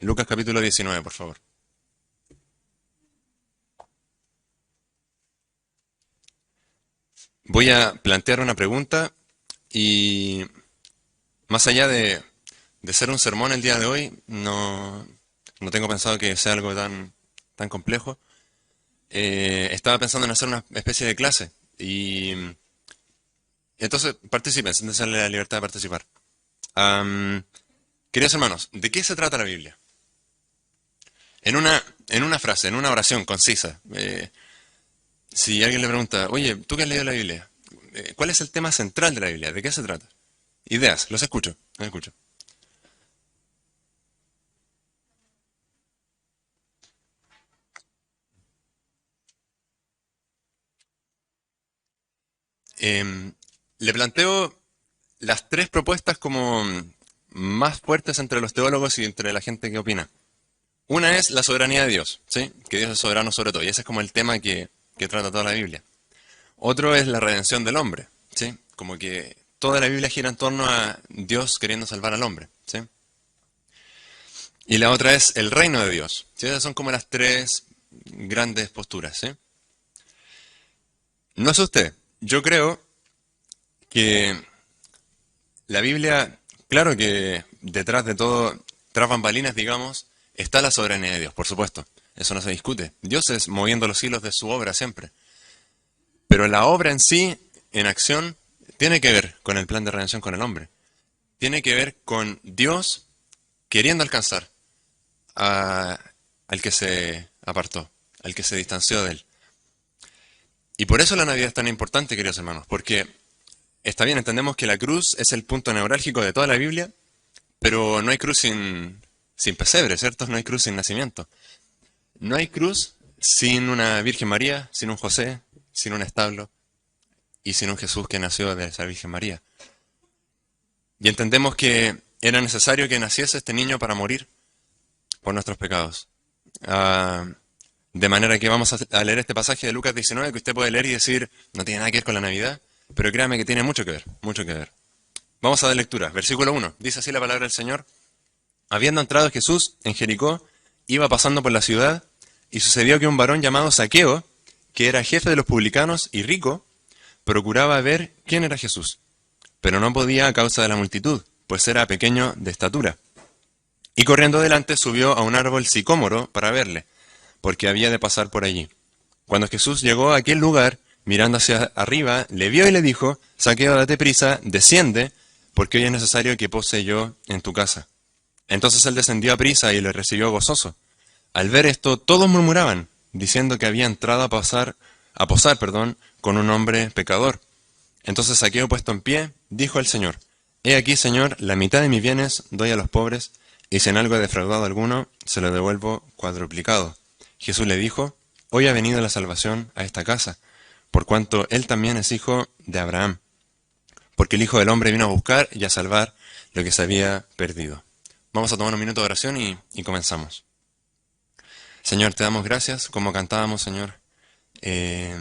Lucas capítulo 19, por favor. Voy a plantear una pregunta y más allá de ser un sermón el día de hoy, no tengo pensado que sea algo tan complejo. Estaba pensando en hacer una especie de clase y entonces participen, siéntense la libertad de participar. Am, Queridos hermanos, ¿de qué se trata la Biblia? En una frase, en una oración concisa. Si alguien le pregunta, oye, ¿tú qué has leído la Biblia? ¿Cuál es el tema central de la Biblia? ¿De qué se trata? Ideas, los escucho. Em, Le planteo las tres propuestas como más fuertes entre los teólogos y entre la gente que opina. Una es la soberanía de Dios, ¿sí? Que Dios es soberano sobre todo, y ese es como el tema que trata toda la Biblia. Otro es la redención del hombre, ¿sí? Como que toda la Biblia gira en torno a Dios queriendo salvar al hombre, ¿sí? Y la otra es el reino de Dios, ¿sí? Esas son como las tres grandes posturas, ¿sí? No sé usted, yo creo que la Biblia, claro que detrás de todo, tras bambalinas, digamos, está la soberanía de Dios, por supuesto. Eso no se discute. Dios es moviendo los hilos de su obra siempre. Pero la obra en sí, en acción, tiene que ver con el plan de redención con el hombre. Tiene que ver con Dios queriendo alcanzar a- al que se apartó, al que se distanció de él. Y por eso la Navidad es tan importante, queridos hermanos, porque está bien, entendemos que la cruz es el punto neurálgico de toda la Biblia, pero no hay cruz sin pesebre, ¿cierto? No hay cruz sin nacimiento. No hay cruz sin una Virgen María, sin un José, sin un establo y sin un Jesús que nació de esa Virgen María. Y entendemos que era necesario que naciese este niño para morir por nuestros pecados. Ah, de manera que vamos a leer este pasaje de Lucas 19 que usted puede leer y decir, no tiene nada que ver con la Navidad, pero créame que tiene mucho que ver, mucho que ver. Vamos a dar lectura. Versículo 1. Dice así la palabra del Señor. Habiendo entrado Jesús en Jericó, iba pasando por la ciudad, y sucedió que un varón llamado Zaqueo, que era jefe de los publicanos y rico, procuraba ver quién era Jesús, pero no podía a causa de la multitud, pues era pequeño de estatura. Y corriendo adelante subió a un árbol sicómoro para verle, porque había de pasar por allí. Cuando Jesús llegó a aquel lugar, mirando hacia arriba, le vio y le dijo, Zaqueo, date prisa, desciende, porque hoy es necesario que pose yo en tu casa. Entonces él descendió a prisa y le recibió gozoso. Al ver esto, todos murmuraban, diciendo que había entrado a posar, perdón, con un hombre pecador. Entonces Zaqueo, puesto en pie, dijo al Señor, He aquí, Señor, la mitad de mis bienes doy a los pobres, y si en algo he defraudado a alguno, se lo devuelvo cuadruplicado. Jesús le dijo, Hoy ha venido la salvación a esta casa, por cuanto él también es hijo de Abraham, porque el Hijo del Hombre vino a buscar y a salvar lo que se había perdido. Vamos a tomar un minuto de oración y comenzamos. Señor, te damos gracias, como cantábamos, Señor, eh,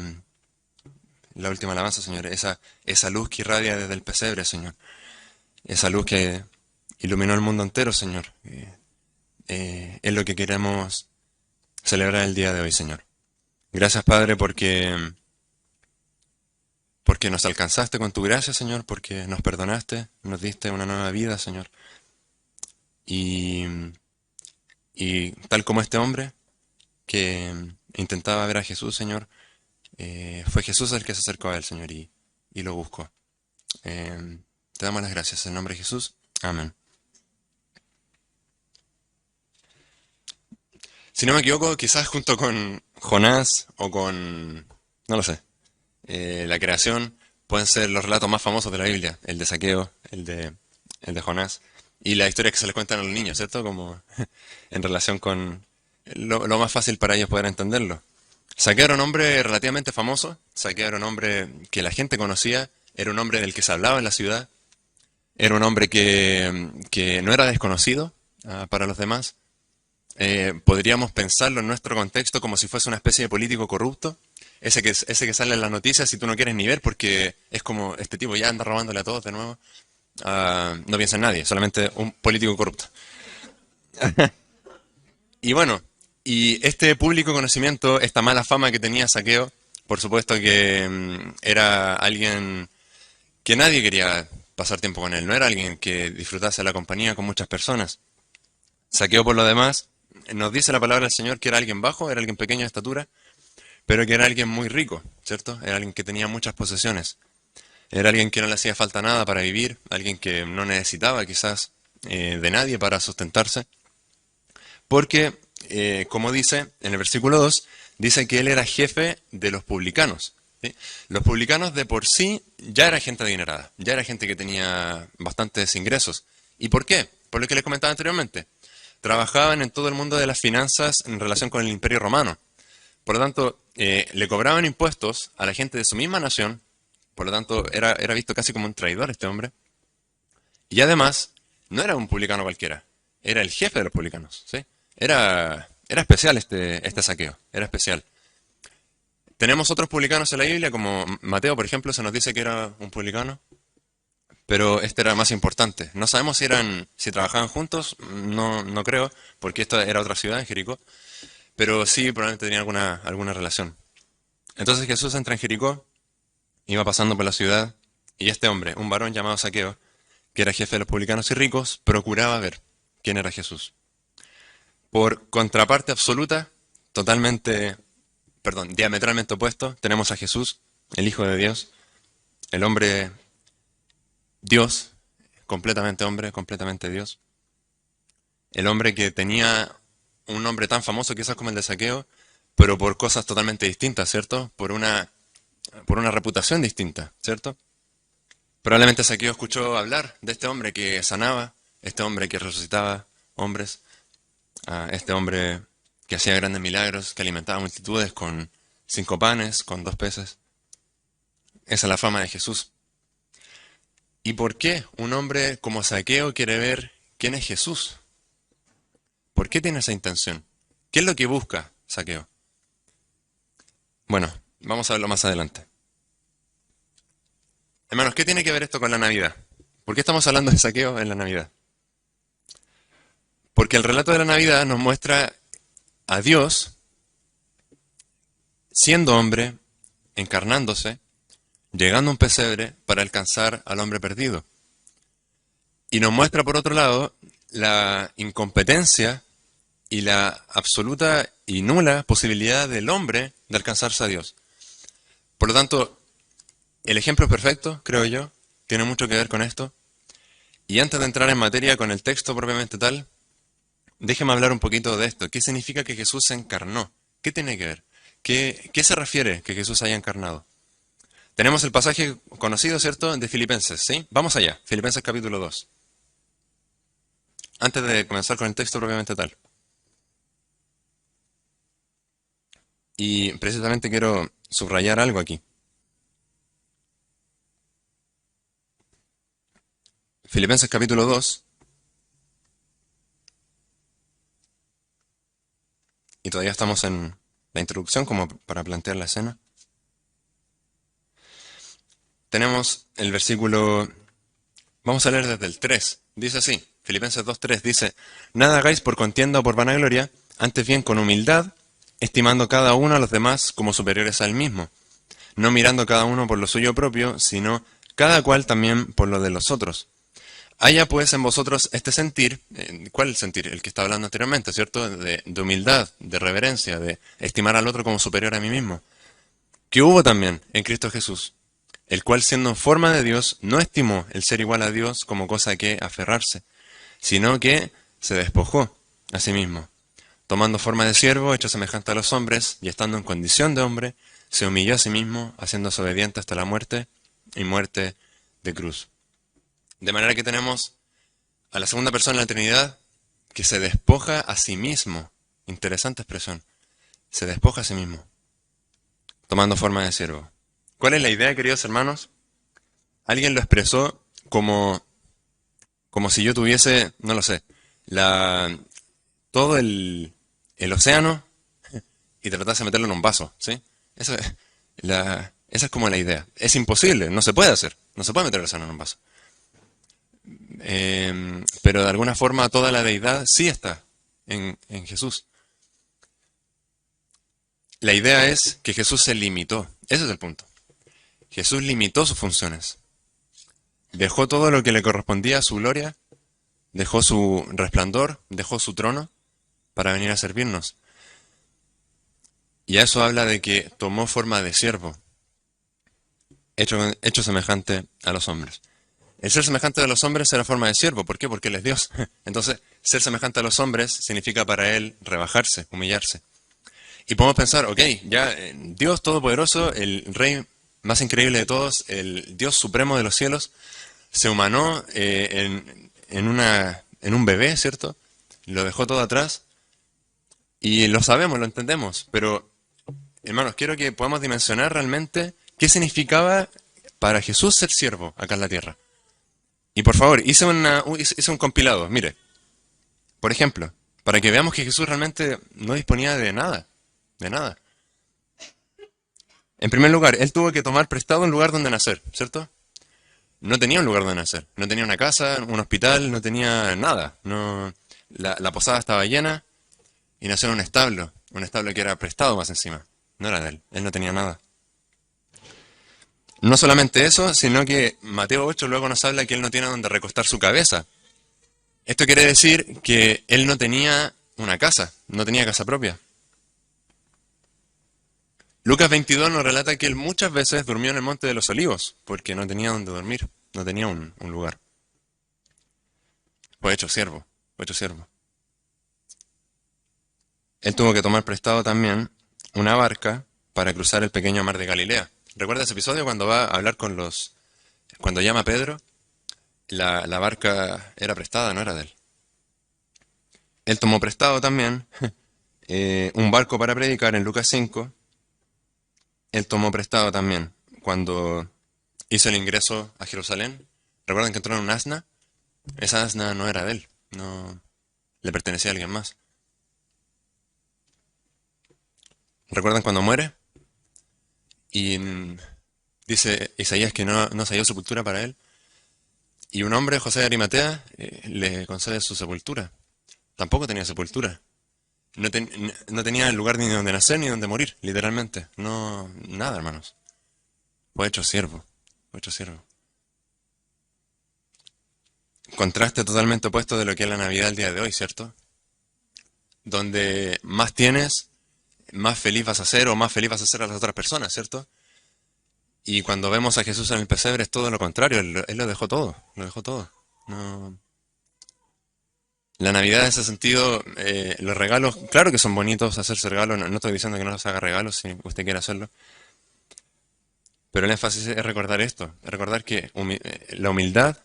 la última alabanza, Señor, esa luz que irradia desde el pesebre, Señor, esa luz que iluminó el mundo entero, Señor, es lo que queremos celebrar el día de hoy, Señor. Gracias, Padre, porque nos alcanzaste con tu gracia, Señor, porque nos perdonaste, nos diste una nueva vida, Señor, y, y tal como este hombre que intentaba ver a Jesús, Señor, fue Jesús el que se acercó a él, Señor, y lo buscó. Te damos las gracias en nombre de Jesús. Amén. Si no me equivoco, quizás junto con Jonás o con, no lo sé, la creación, pueden ser los relatos más famosos de la Biblia. El de Saqueo, el de Jonás. Y la historia que se le cuentan a los niños, ¿cierto? Como en relación con lo más fácil para ellos poder entenderlo. Saqueo era un hombre relativamente famoso. Saqueo era un hombre que la gente conocía. Era un hombre del que se hablaba en la ciudad. Era un hombre que no era desconocido para los demás. Podríamos pensarlo en nuestro contexto como si fuese una especie de político corrupto. Ese que sale en las noticias y tú no quieres ni ver porque es como este tipo ya anda robándole a todos de nuevo. No piensa en nadie, solamente un político corrupto. Y bueno, y este público conocimiento, esta mala fama que tenía Saqueo, por supuesto que era alguien que nadie quería pasar tiempo con él, no era alguien que disfrutase la compañía con muchas personas. Saqueo, por lo demás, nos dice la palabra del Señor que era alguien bajo, era alguien pequeño de estatura, pero que era alguien muy rico, ¿cierto? Era alguien que tenía muchas posesiones. Era alguien que no le hacía falta nada para vivir, alguien que no necesitaba quizás de nadie para sustentarse, porque, como dice en el versículo 2, dice que él era jefe de los publicanos. ¿Sí? Los publicanos de por sí ya era gente adinerada, ya era gente que tenía bastantes ingresos. ¿Y por qué? Por lo que les comentaba anteriormente. Trabajaban en todo el mundo de las finanzas en relación con el Imperio Romano. Por lo tanto, le cobraban impuestos a la gente de su misma nación. Por lo tanto, era visto casi como un traidor este hombre. Y además, no era un publicano cualquiera. Era el jefe de los publicanos. ¿Sí? Era especial este Saqueo. Era especial. Tenemos otros publicanos en la Biblia, como Mateo, por ejemplo, se nos dice que era un publicano. Pero este era más importante. No sabemos si trabajaban juntos, no creo, porque esta era otra ciudad en Jericó. Pero sí, probablemente tenía alguna relación. Entonces Jesús entra en Jericó, iba pasando por la ciudad, y este hombre, un varón llamado Saqueo, que era jefe de los publicanos y ricos, procuraba ver quién era Jesús. Por contraparte absoluta, diametralmente opuesto, tenemos a Jesús, el Hijo de Dios, el hombre Dios, completamente hombre, completamente Dios. El hombre que tenía un nombre tan famoso quizás como el de Saqueo, pero por cosas totalmente distintas, ¿cierto? Por una reputación distinta, ¿cierto? Probablemente Saqueo escuchó hablar de este hombre que sanaba, este hombre que resucitaba hombres, a este hombre que hacía grandes milagros, que alimentaba multitudes con 5 panes, con 2 peces. Esa es la fama de Jesús. ¿Y por qué un hombre como Saqueo quiere ver quién es Jesús? ¿Por qué tiene esa intención? ¿Qué es lo que busca Saqueo? Bueno, vamos a verlo más adelante. Hermanos, ¿qué tiene que ver esto con la Navidad? ¿Por qué estamos hablando de Saqueo en la Navidad? Porque el relato de la Navidad nos muestra a Dios siendo hombre, encarnándose, llegando a un pesebre para alcanzar al hombre perdido. Y nos muestra, por otro lado, la incompetencia y la absoluta y nula posibilidad del hombre de alcanzarse a Dios. Por lo tanto, el ejemplo es perfecto, creo yo, tiene mucho que ver con esto. Y antes de entrar en materia con el texto propiamente tal, déjeme hablar un poquito de esto. ¿Qué significa que Jesús se encarnó? ¿Qué tiene que ver? ¿Qué se refiere que Jesús haya encarnado? Tenemos el pasaje conocido, ¿cierto?, de Filipenses, ¿sí? Vamos allá, Filipenses capítulo 2. Antes de comenzar con el texto propiamente tal. Y precisamente quiero subrayar algo aquí. Filipenses capítulo 2. Y todavía estamos en la introducción como para plantear la escena. Tenemos el versículo, vamos a leer desde el 3. Dice así, Filipenses 2:3 dice, nada hagáis por contienda o por vanagloria, antes bien con humildad, estimando cada uno a los demás como superiores a él mismo, no mirando cada uno por lo suyo propio, sino cada cual también por lo de los otros. Haya pues en vosotros este sentir, ¿cuál es el sentir? El que está hablando anteriormente, ¿cierto? De humildad, de reverencia, de estimar al otro como superior a mí mismo. Que hubo también en Cristo Jesús, el cual siendo en forma de Dios, no estimó el ser igual a Dios como cosa a que aferrarse, sino que se despojó a sí mismo, tomando forma de siervo, hecho semejante a los hombres, y estando en condición de hombre, se humilló a sí mismo, haciéndose obediente hasta la muerte, y muerte de cruz. De manera que tenemos a la segunda persona de la Trinidad que se despoja a sí mismo. Interesante expresión. Se despoja a sí mismo, tomando forma de siervo. ¿Cuál es la idea, queridos hermanos? Alguien lo expresó como si yo tuviese, no lo sé, todo el océano y tratase de meterlo en un vaso, ¿sí? Esa es como la idea. Es imposible, no se puede hacer. No se puede meter el océano en un vaso. Pero de alguna forma toda la deidad sí está en Jesús. la idea es que Jesús se limitó. Ese es el punto. Jesús limitó sus funciones. Dejó todo lo que le correspondía a su gloria, dejó su resplandor, dejó su trono para venir a servirnos. Y a eso habla de que tomó forma de siervo, hecho semejante a los hombres. El ser semejante a los hombres era forma de siervo. ¿Por qué? Porque Él es Dios. Entonces, ser semejante a los hombres significa para Él rebajarse, humillarse. Y podemos pensar, ok, ya Dios Todopoderoso, el Rey más increíble de todos, el Dios Supremo de los cielos, se humanó en un bebé, ¿cierto? Lo dejó todo atrás. Y lo sabemos, lo entendemos. Pero, hermanos, quiero que podamos dimensionar realmente qué significaba para Jesús ser siervo acá en la tierra. Y por favor, hice un compilado. Mire, por ejemplo, para que veamos que Jesús realmente no disponía de nada. De nada. En primer lugar, Él tuvo que tomar prestado un lugar donde nacer, ¿cierto? No tenía un lugar donde nacer. No tenía una casa, un hospital, no tenía nada. No, la posada estaba llena y nació en un establo. Un establo que era prestado más encima. No era de Él. Él no tenía nada. No solamente eso, sino que Mateo 8 luego nos habla que Él no tiene donde recostar su cabeza. Esto quiere decir que Él no tenía una casa, no tenía casa propia. Lucas 22 nos relata que Él muchas veces durmió en el Monte de los Olivos, porque no tenía donde dormir, no tenía un lugar. Fue hecho siervo, fue hecho siervo. Él tuvo que tomar prestado también una barca para cruzar el pequeño mar de Galilea. ¿Recuerda ese episodio cuando va a hablar con cuando llama a Pedro? La barca era prestada, no era de él. Él tomó prestado también un barco para predicar en Lucas 5. Él tomó prestado también cuando hizo el ingreso a Jerusalén. ¿Recuerdan que entró en un asna? Esa asna no era de él, no le pertenecía a alguien más. ¿Recuerdan cuando muere? Y dice Isaías que no se halló sepultura para él. Y un hombre, José de Arimatea, le concede su sepultura. Tampoco tenía sepultura. No tenía lugar ni donde nacer ni donde morir, literalmente. No, nada, hermanos. Fue hecho siervo. Fue hecho siervo. Contraste totalmente opuesto de lo que es la Navidad el día de hoy, ¿cierto? Donde más tienes, más feliz vas a ser o más feliz vas a hacer a las otras personas, ¿cierto? Y cuando vemos a Jesús en el pesebre es todo lo contrario, Él lo dejó todo, lo dejó todo. No. La Navidad en ese sentido, los regalos, claro que son bonitos hacerse regalos, no estoy diciendo que no se haga regalos si usted quiere hacerlo, pero el énfasis es recordar esto, recordar que la humildad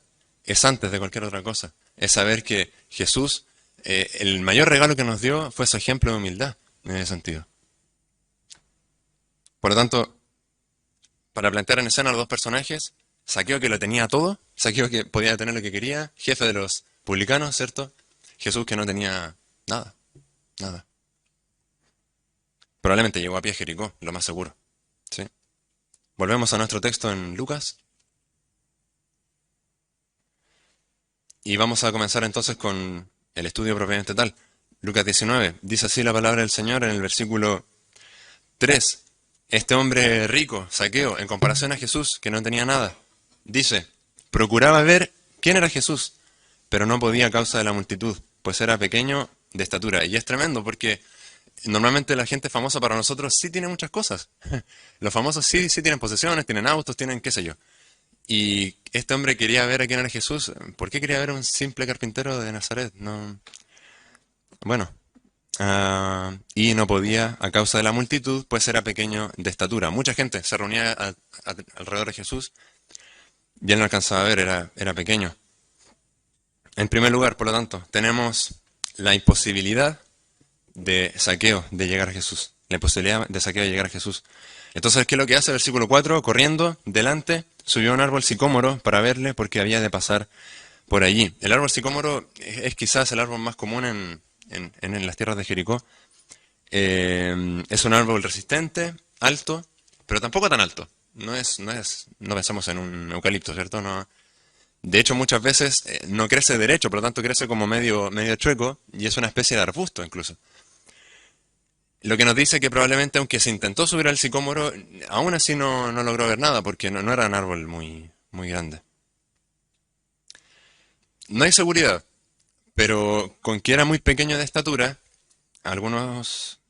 es antes de cualquier otra cosa, es saber que Jesús, el mayor regalo que nos dio fue su ejemplo de humildad en ese sentido. Por lo tanto, para plantear en escena a los dos personajes, Zaqueo que lo tenía todo, Zaqueo que podía tener lo que quería, jefe de los publicanos, ¿cierto? Jesús que no tenía nada, nada. Probablemente llegó a pie a Jericó, lo más seguro. ¿Sí? Volvemos a nuestro texto en Lucas y vamos a comenzar entonces con el estudio propiamente tal. Lucas 19, dice así la palabra del Señor en el versículo 3. Este hombre rico, Zaqueo, en comparación a Jesús, que no tenía nada, dice, procuraba ver quién era Jesús, pero no podía a causa de la multitud, pues era pequeño de estatura. Y es tremendo porque normalmente la gente famosa para nosotros sí tiene muchas cosas. Los famosos sí tienen posesiones, tienen autos, tienen qué sé yo. Y este hombre quería ver a quién era Jesús. ¿Por qué quería ver a un simple carpintero de Nazaret? No. Bueno, y no podía a causa de la multitud, pues era pequeño de estatura. Mucha gente se reunía alrededor de Jesús y él no alcanzaba a ver, era pequeño. En primer lugar, por lo tanto, tenemos la imposibilidad de Zaqueo de llegar a Jesús. La imposibilidad de Zaqueo de llegar a Jesús. Entonces, ¿qué es lo que hace? Versículo 4, corriendo, delante, subió a un árbol sicómoro para verle porque había de pasar por allí. El árbol sicómoro es quizás el árbol más común en las tierras de Jericó. Es un árbol resistente, alto, pero tampoco tan alto. No pensamos en un eucalipto, ¿cierto? No. De hecho, muchas veces no crece derecho, por lo tanto crece como medio chueco y es una especie de arbusto incluso. Lo que nos dice que probablemente aunque se intentó subir al sicómoro, aún así no logró ver nada porque no era un árbol muy grande. No hay seguridad, pero con que era muy pequeño de estatura, algunos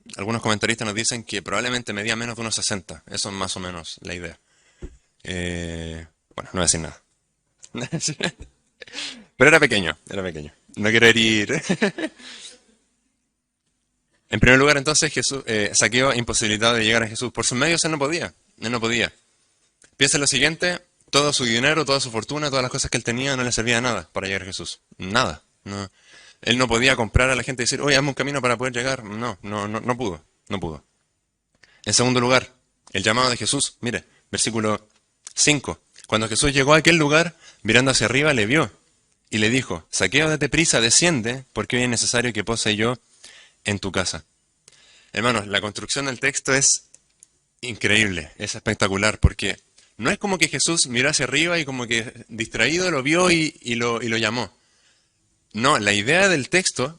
comentaristas nos dicen que probablemente medía menos de unos 60. Eso es más o menos la idea. Bueno, no voy a decir nada. Pero era pequeño, era pequeño. No quiero herir. En primer lugar, entonces, Saqueo imposibilitado de llegar a Jesús. Por sus medios él no podía. Él no podía. Piensa en lo siguiente, todo su dinero, toda su fortuna, todas las cosas que él tenía no le servía de nada para llegar a Jesús. Nada. No. Él no podía comprar a la gente y decir, oye, hazme un camino para poder llegar. No pudo. No pudo. En segundo lugar, el llamado de Jesús. Mire, versículo 5. Cuando Jesús llegó a aquel lugar, mirando hacia arriba, le vio y le dijo, Saqueo, date prisa, desciende, porque hoy es necesario que pose yo en tu casa. Hermanos, la construcción del texto es increíble, es espectacular, porque no es como que Jesús miró hacia arriba y como que distraído lo vio y lo llamó. No, la idea del texto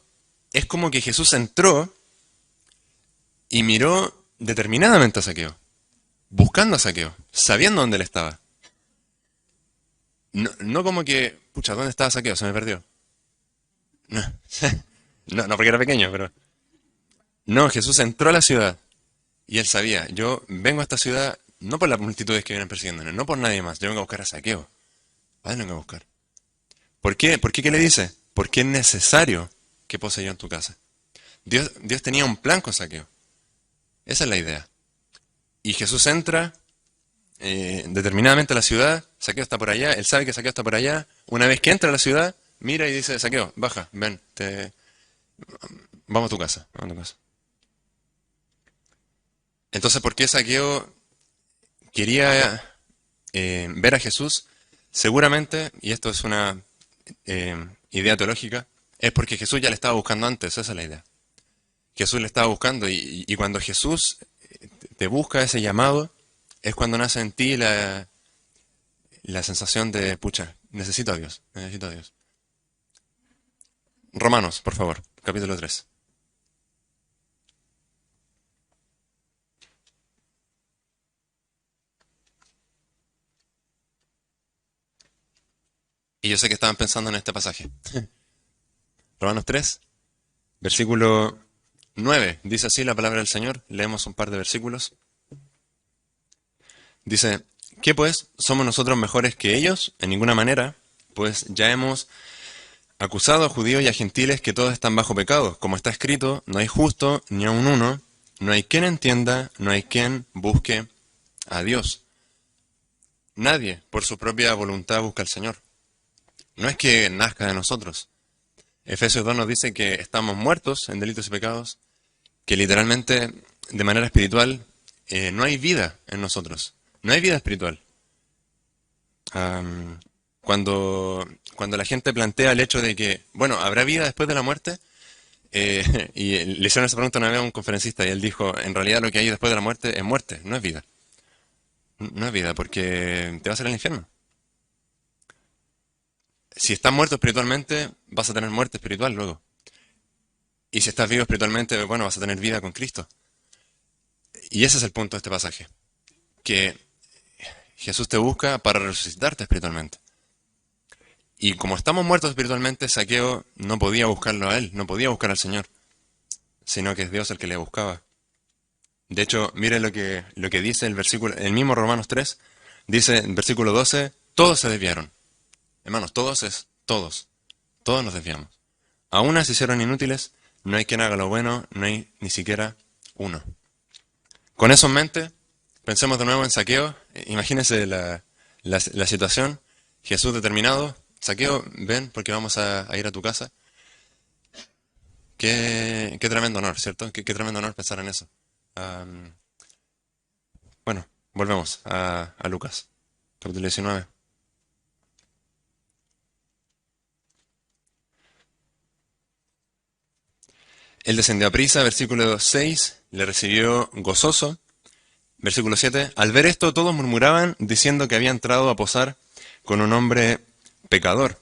es como que Jesús entró y miró determinadamente a Saqueo, buscando a Saqueo, sabiendo dónde él estaba. No como que, pucha, ¿dónde estaba Saqueo? Se me perdió. No, no porque era pequeño, pero... No, Jesús entró a la ciudad y él sabía, yo vengo a esta ciudad no por las multitudes que vienen persiguiéndonos, no por nadie más, yo vengo a buscar a Saqueo. ¿A dónde vengo a buscar? ¿Por qué? ¿Por qué? ¿Qué le dice? Porque es necesario que pose yo en tu casa. Dios tenía un plan con Saqueo. Esa es la idea. Y Jesús entra determinadamente a la ciudad, Saqueo está por allá, él sabe que Saqueo está por allá. Una vez que entra a la ciudad, mira y dice, Saqueo, baja, ven, vamos a tu casa, vamos a tu casa. Entonces, ¿por qué Saqueo quería ver a Jesús? Seguramente, y esto es una idea teológica, es porque Jesús ya le estaba buscando antes, esa es la idea. Jesús le estaba buscando y cuando Jesús te busca ese llamado, es cuando nace en ti la sensación de, pucha, necesito a Dios, necesito a Dios. Romanos, por favor, capítulo 3. Y yo sé que estaban pensando en este pasaje. Romanos 3, versículo 9. Dice así la palabra del Señor. Leemos un par de versículos. Dice, ¿qué pues? ¿Somos nosotros mejores que ellos? En ninguna manera, pues ya hemos acusado a judíos y a gentiles que todos están bajo pecado. Como está escrito, no hay justo ni aun uno, no hay quien entienda, no hay quien busque a Dios. Nadie por su propia voluntad busca al Señor. No es que nazca de nosotros. Efesios 2 nos dice que estamos muertos en delitos y pecados, que literalmente, de manera espiritual, no hay vida en nosotros. No hay vida espiritual. Cuando la gente plantea el hecho de que, bueno, ¿habrá vida después de la muerte? Y le hicieron esa pregunta una vez a un conferencista y él dijo, en realidad lo que hay después de la muerte, no es vida. No es vida porque te vas a ir al infierno. Si estás muerto espiritualmente, vas a tener muerte espiritual luego. Y si estás vivo espiritualmente, bueno, vas a tener vida con Cristo. Y ese es el punto de este pasaje. Que Jesús te busca para resucitarte espiritualmente. Y como estamos muertos espiritualmente, Saqueo no podía buscarlo a él, no podía buscar al Señor, sino que es Dios el que le buscaba. De hecho, mire lo que dice el versículo, el mismo Romanos 3, dice en versículo 12, todos se desviaron. Hermanos, todos nos desviamos. A unas se hicieron inútiles, no hay quien haga lo bueno, no hay ni siquiera uno. Con eso en mente, pensemos de nuevo en Saqueo. Imagínense la situación. Jesús determinado. Saqueo, ven porque vamos a ir a tu casa. Qué tremendo honor, ¿cierto? Qué tremendo honor pensar en eso. Am, bueno, volvemos a Lucas, capítulo 19. Él descendió a prisa, versículo 6, le recibió gozoso. Versículo 7, al ver esto todos murmuraban diciendo que había entrado a posar con un hombre pecador.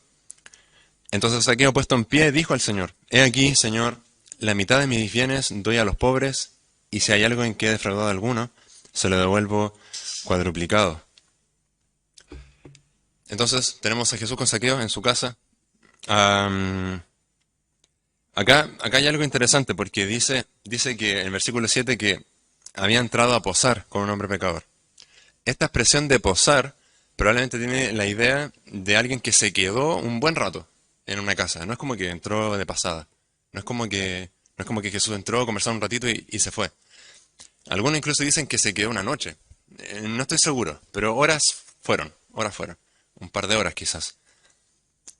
Entonces Saqueo, puesto en pie, dijo al Señor, he aquí, Señor, la mitad de mis bienes doy a los pobres, y si hay algo en que he defraudado a alguno, se lo devuelvo cuadruplicado. Entonces tenemos a Jesús con Saqueo en su casa. Am, acá hay algo interesante porque dice que en el versículo 7 que había entrado a posar con un hombre pecador. Esta expresión de posar probablemente tiene la idea de alguien que se quedó un buen rato en una casa. No es como que entró de pasada. No es como que Jesús entró, conversó un ratito y se fue. Algunos incluso dicen que se quedó una noche. No estoy seguro, pero horas fueron. Un par de horas quizás.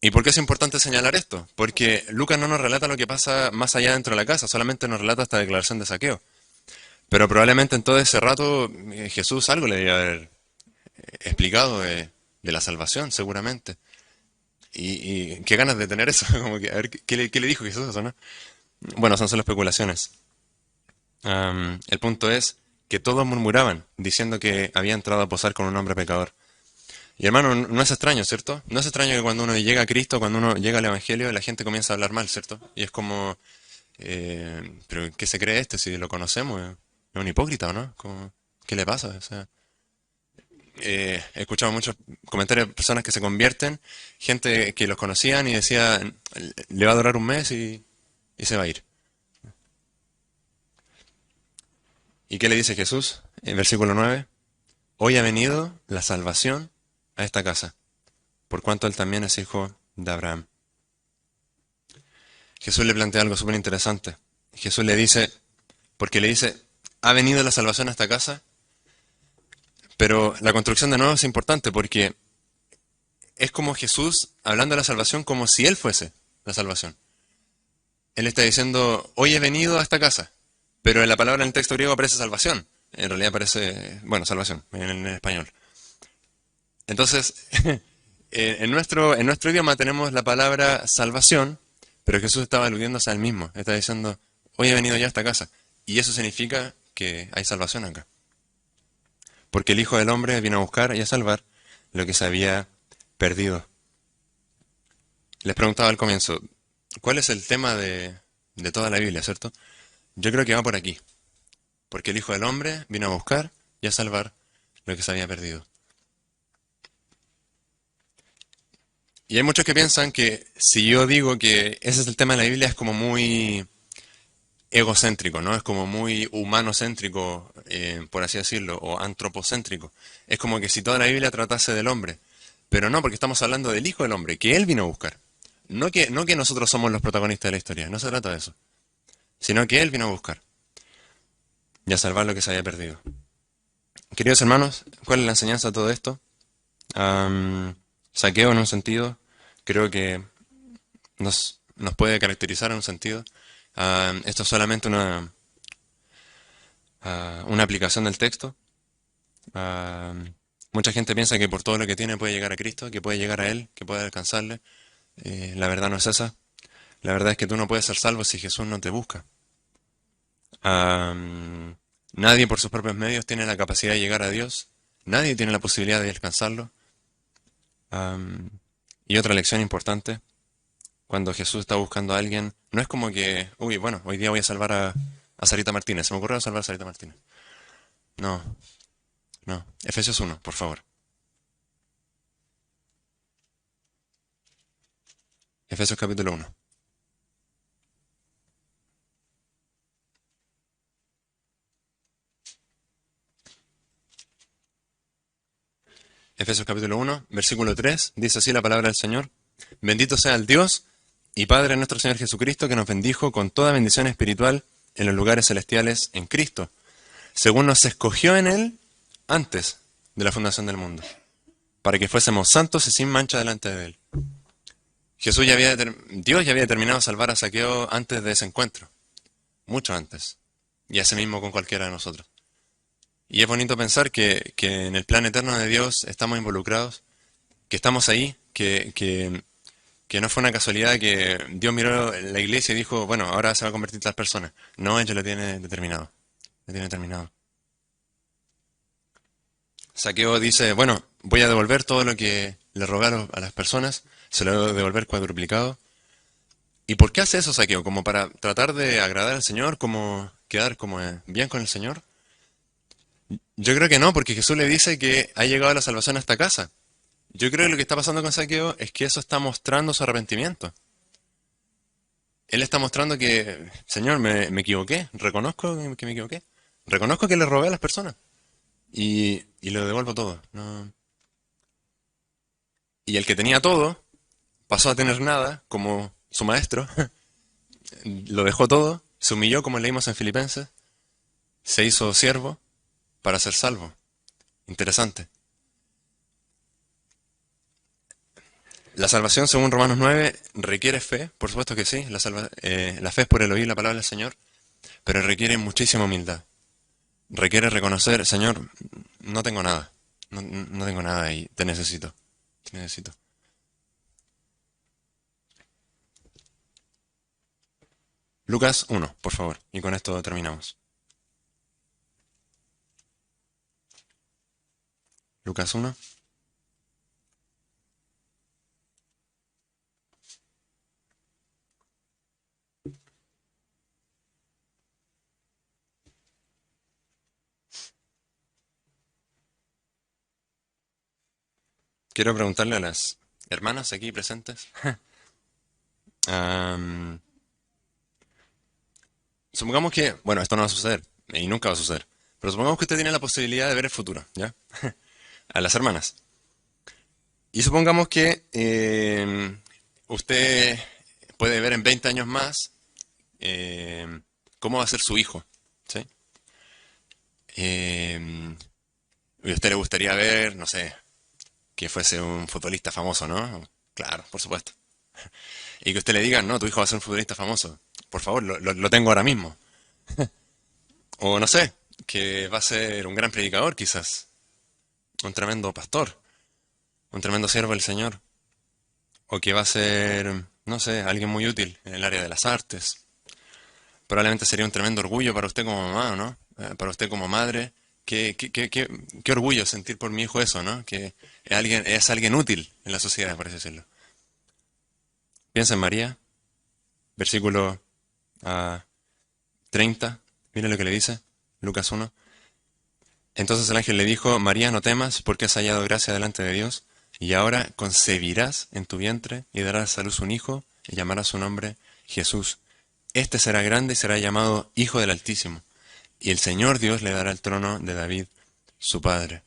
¿Y por qué es importante señalar esto? Porque Lucas no nos relata lo que pasa más allá dentro de la casa, solamente nos relata esta declaración de Saqueo. Pero probablemente en todo ese rato Jesús algo le debía haber explicado de la salvación, seguramente. Y qué ganas de tener eso, como que a ver qué le dijo Jesús eso, ¿no? Bueno, son solo especulaciones. El punto es que todos murmuraban, diciendo que había entrado a posar con un hombre pecador. Y hermano, no es extraño, ¿cierto? No es extraño que cuando uno llega a Cristo, cuando uno llega al Evangelio, la gente comienza a hablar mal, ¿cierto? Y es como, ¿pero qué se cree este si lo conocemos? ¿Es un hipócrita o no? ¿Qué le pasa? O sea, he escuchado muchos comentarios de personas que se convierten, gente que los conocían y decía, le va a durar un mes y se va a ir. ¿Y qué le dice Jesús? En versículo 9, hoy ha venido la salvación a esta casa, por cuanto él también es hijo de Abraham. Jesús le plantea algo súper interesante. Jesús le dice, porque le dice, ha venido la salvación a esta casa, pero la construcción de nuevo es importante porque es como Jesús hablando de la salvación como si Él fuese la salvación. Él está diciendo, hoy he venido a esta casa, pero en la palabra en el texto griego aparece salvación. En realidad aparece, bueno, salvación en español. Entonces, en nuestro idioma tenemos la palabra salvación, pero Jesús estaba aludiéndose al mismo. Está diciendo, hoy he venido ya a esta casa. Y eso significa que hay salvación acá. Porque el Hijo del Hombre vino a buscar y a salvar lo que se había perdido. Les preguntaba al comienzo, ¿cuál es el tema de toda la Biblia, cierto? Yo creo que va por aquí. Porque el Hijo del Hombre vino a buscar y a salvar lo que se había perdido. Y hay muchos que piensan que si yo digo que ese es el tema de la Biblia es como muy egocéntrico, ¿no? Es como muy humanocéntrico, por así decirlo, o antropocéntrico. Es como que si toda la Biblia tratase del hombre. Pero no, porque estamos hablando del Hijo del Hombre, que Él vino a buscar. No que nosotros somos los protagonistas de la historia, no se trata de eso. Sino que Él vino a buscar y a salvar lo que se había perdido. Queridos hermanos, ¿cuál es la enseñanza de todo esto? Saqueo en un sentido, creo que nos puede caracterizar en un sentido. Esto es solamente una aplicación del texto. Ah, Mucha gente piensa que por todo lo que tiene puede llegar a Cristo, que puede llegar a Él, que puede alcanzarle. La verdad no es esa. La verdad es que tú no puedes ser salvo si Jesús no te busca. Ah, Nadie por sus propios medios tiene la capacidad de llegar a Dios. Nadie tiene la posibilidad de alcanzarlo. Ah, y otra lección importante, cuando Jesús está buscando a alguien, no es como que, uy, bueno, hoy día voy a salvar a Sarita Martínez. Se me ocurrió salvar a Sarita Martínez. No, no. Efesios 1, por favor. Efesios capítulo 1. Efesios capítulo 1, versículo 3, dice así la palabra del Señor. Bendito sea el Dios y Padre de nuestro Señor Jesucristo, que nos bendijo con toda bendición espiritual en los lugares celestiales en Cristo, según nos escogió en Él antes de la fundación del mundo, para que fuésemos santos y sin mancha delante de Él. Dios ya había determinado salvar a Saqueo antes de ese encuentro, mucho antes, y así mismo con cualquiera de nosotros. Y es bonito pensar que en el plan eterno de Dios estamos involucrados, que estamos ahí, que no fue una casualidad que Dios miró la iglesia y dijo, bueno, ahora se va a convertir tal persona. No, Él ya lo tiene determinado. Lo tiene determinado. Saqueo dice, bueno, voy a devolver todo lo que le robé a las personas, se lo voy a devolver cuadruplicado. ¿Y por qué hace eso Saqueo? ¿Como para tratar de agradar al Señor? ¿Como quedar como bien con el Señor? Yo creo que no, porque Jesús le dice que ha llegado la salvación a esta casa. Yo creo que lo que está pasando con Saqueo es que eso está mostrando su arrepentimiento. Él está mostrando que, Señor, me equivoqué, reconozco que me equivoqué. Reconozco que le robé a las personas y lo devuelvo todo. No. Y el que tenía todo pasó a tener nada, como su maestro, lo dejó todo, se humilló, como leímos en Filipenses, se hizo siervo para ser salvo. Interesante. La salvación, según Romanos 9, requiere fe, por supuesto que sí. La fe es por el oír la palabra del Señor, pero requiere muchísima humildad. Requiere reconocer, Señor, no tengo nada. No tengo nada y te necesito. Te necesito. Lucas 1, por favor, y con esto terminamos. Lucas 1. Quiero preguntarle a las hermanas aquí presentes. am, Supongamos que, bueno, esto no va a suceder, y nunca va a suceder, pero supongamos que usted tiene la posibilidad de ver el futuro, ¿ya? A las hermanas. Y supongamos que usted puede ver en 20 años más cómo va a ser su hijo, ¿sí? Y a usted le gustaría ver, no sé, que fuese un futbolista famoso, ¿no? Claro, por supuesto. Y que usted le diga, no, tu hijo va a ser un futbolista famoso. Por favor, lo tengo ahora mismo. O no sé, que va a ser un gran predicador quizás, un tremendo pastor, un tremendo siervo del Señor. O que va a ser, no sé, alguien muy útil en el área de las artes. Probablemente sería un tremendo orgullo para usted como mamá, ¿no? Para usted como madre. Qué orgullo sentir por mi hijo eso, ¿no? Que es alguien útil en la sociedad, por así decirlo. Piensa en María, versículo 30. Mire lo que le dice, Lucas 1. Entonces el ángel le dijo, María, no temas, porque has hallado gracia delante de Dios, y ahora concebirás en tu vientre y darás a luz un hijo, y llamarás su nombre Jesús. Este será grande y será llamado Hijo del Altísimo, y el Señor Dios le dará el trono de David, su padre.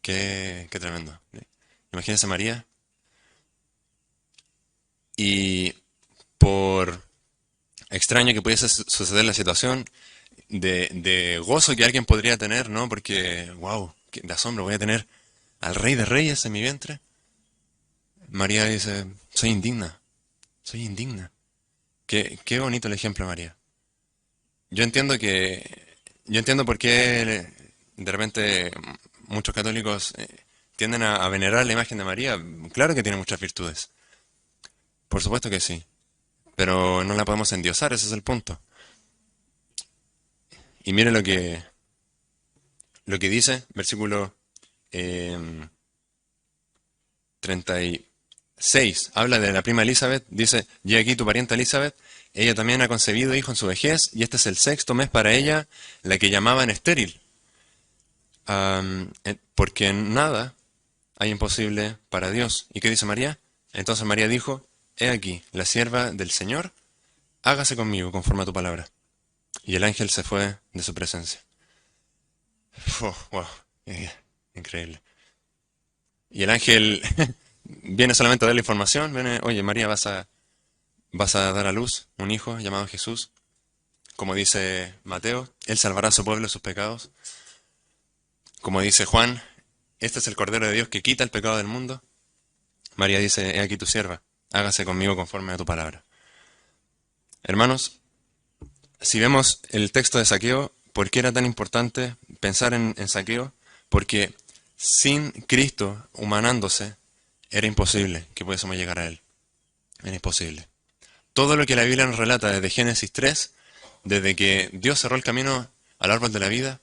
Qué tremendo. Imagínense María, y por extraño que pudiese suceder la situación, de gozo que alguien podría tener, ¿no? Porque, wow, de asombro, voy a tener al Rey de Reyes en mi vientre. María dice, soy indigna, soy indigna. Qué bonito el ejemplo, María. Yo entiendo yo entiendo por qué de repente muchos católicos tienden a venerar la imagen de María. Claro que tiene muchas virtudes, por supuesto que sí, pero no la podemos endiosar, ese es el punto. Y mire lo que dice, versículo em, 36. Habla de la prima Elizabeth, dice, y aquí tu parienta Elizabeth, ella también ha concebido hijo en su vejez, y este es el sexto mes para ella, la que llamaban estéril. Porque nada hay imposible para Dios. ¿Y qué dice María? Entonces María dijo, he aquí, la sierva del Señor, hágase conmigo conforme a tu palabra. Y el ángel se fue de su presencia. Wow, increíble. Y el ángel viene solamente a dar la información, viene, oye María, vas a dar a luz un hijo llamado Jesús, como dice Mateo, él salvará a su pueblo de sus pecados. Como dice Juan, este es el Cordero de Dios que quita el pecado del mundo. María dice, he aquí tu sierva, hágase conmigo conforme a tu palabra. Hermanos, si vemos el texto de Saqueo, ¿por qué era tan importante pensar en Saqueo? Porque sin Cristo humanándose, era imposible que pudiésemos llegar a Él. Era imposible. Todo lo que la Biblia nos relata desde Génesis 3, desde que Dios cerró el camino al árbol de la vida,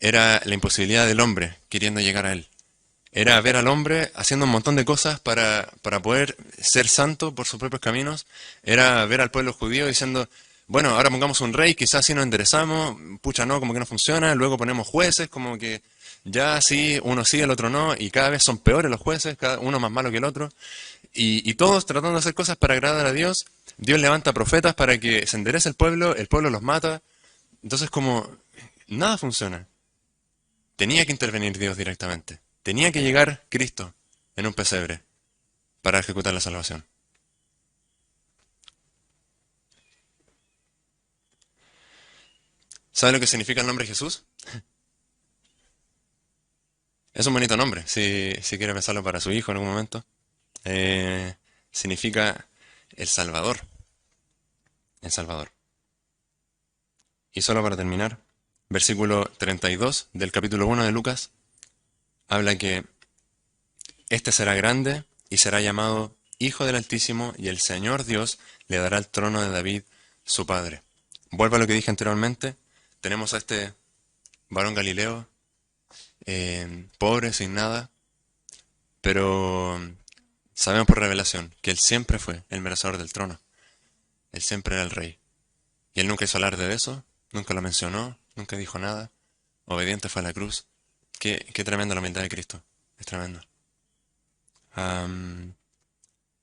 era la imposibilidad del hombre queriendo llegar a Él. Era ver al hombre haciendo un montón de cosas para poder ser santo por sus propios caminos. Era ver al pueblo judío diciendo, bueno, ahora pongamos un rey, quizás si nos enderezamos, pucha no, como que no funciona, luego ponemos jueces, como que ya sí, uno sí, el otro no, y cada vez son peores los jueces, cada uno más malo que el otro, y todos tratando de hacer cosas para agradar a Dios. Dios levanta profetas para que se enderece el pueblo los mata, entonces como nada funciona. Tenía que intervenir Dios directamente, tenía que llegar Cristo en un pesebre para ejecutar la salvación. ¿Sabe lo que significa el nombre Jesús? Es un bonito nombre, si quiere pensarlo para su hijo en algún momento. Eh, Significa el Salvador, el Salvador. Y solo para terminar, versículo 32 del capítulo 1 de Lucas, habla que este será grande y será llamado Hijo del Altísimo, y el Señor Dios le dará el trono de David, su padre. Vuelvo a lo que dije anteriormente, tenemos a este varón Galileo, pobre, sin nada, pero sabemos por revelación que él siempre fue el merecedor del trono. Él siempre era el rey. Y él nunca hizo alarde de eso, nunca lo mencionó, nunca dijo nada. Obediente fue a la cruz. Qué tremenda la humildad de Cristo. Es tremendo. Am,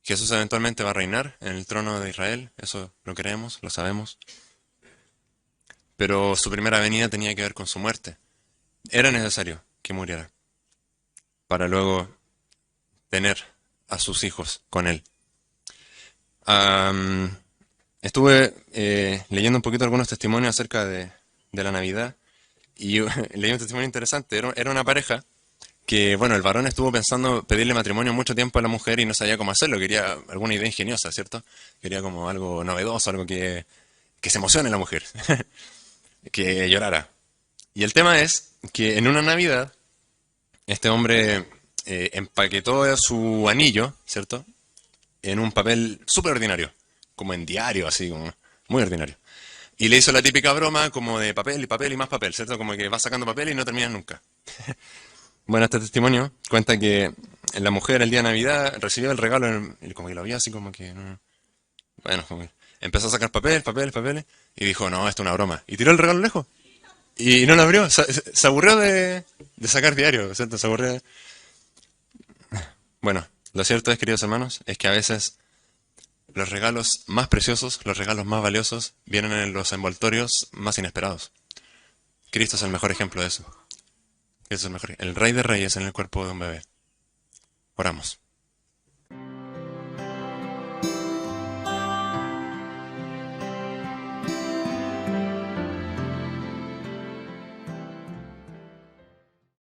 Jesús eventualmente va a reinar en el trono de Israel. Eso lo creemos, lo sabemos. Pero su primera venida tenía que ver con su muerte. Era necesario que muriera para luego tener a sus hijos con él. Am, Estuve leyendo un poquito algunos testimonios acerca de la Navidad y leí un testimonio interesante. Era una pareja que, bueno, el varón estuvo pensando pedirle matrimonio mucho tiempo a la mujer y no sabía cómo hacerlo. Quería alguna idea ingeniosa, ¿cierto? Quería como algo novedoso, algo que se emocione a la mujer, que llorara. Y el tema es que en una Navidad este hombre empaquetó su anillo, ¿cierto? En un papel súper ordinario, como en diario, así, como muy ordinario. Y le hizo la típica broma como de papel y más papel, ¿cierto? Como que va sacando papel y no terminas nunca. Bueno, este testimonio cuenta que la mujer el día de Navidad recibió el regalo y como que lo vio así como que... bueno, como que empezó a sacar papeles y dijo, no, esto es una broma. Y tiró el regalo lejos. Y no lo abrió. Se aburrió de sacar diario, ¿cierto? Se aburrió. Bueno, lo cierto es, queridos hermanos, es que a veces los regalos más preciosos, los regalos más valiosos, vienen en los envoltorios más inesperados. Cristo es el mejor ejemplo de eso. Cristo es el mejor. El Rey de Reyes en el cuerpo de un bebé. Oramos.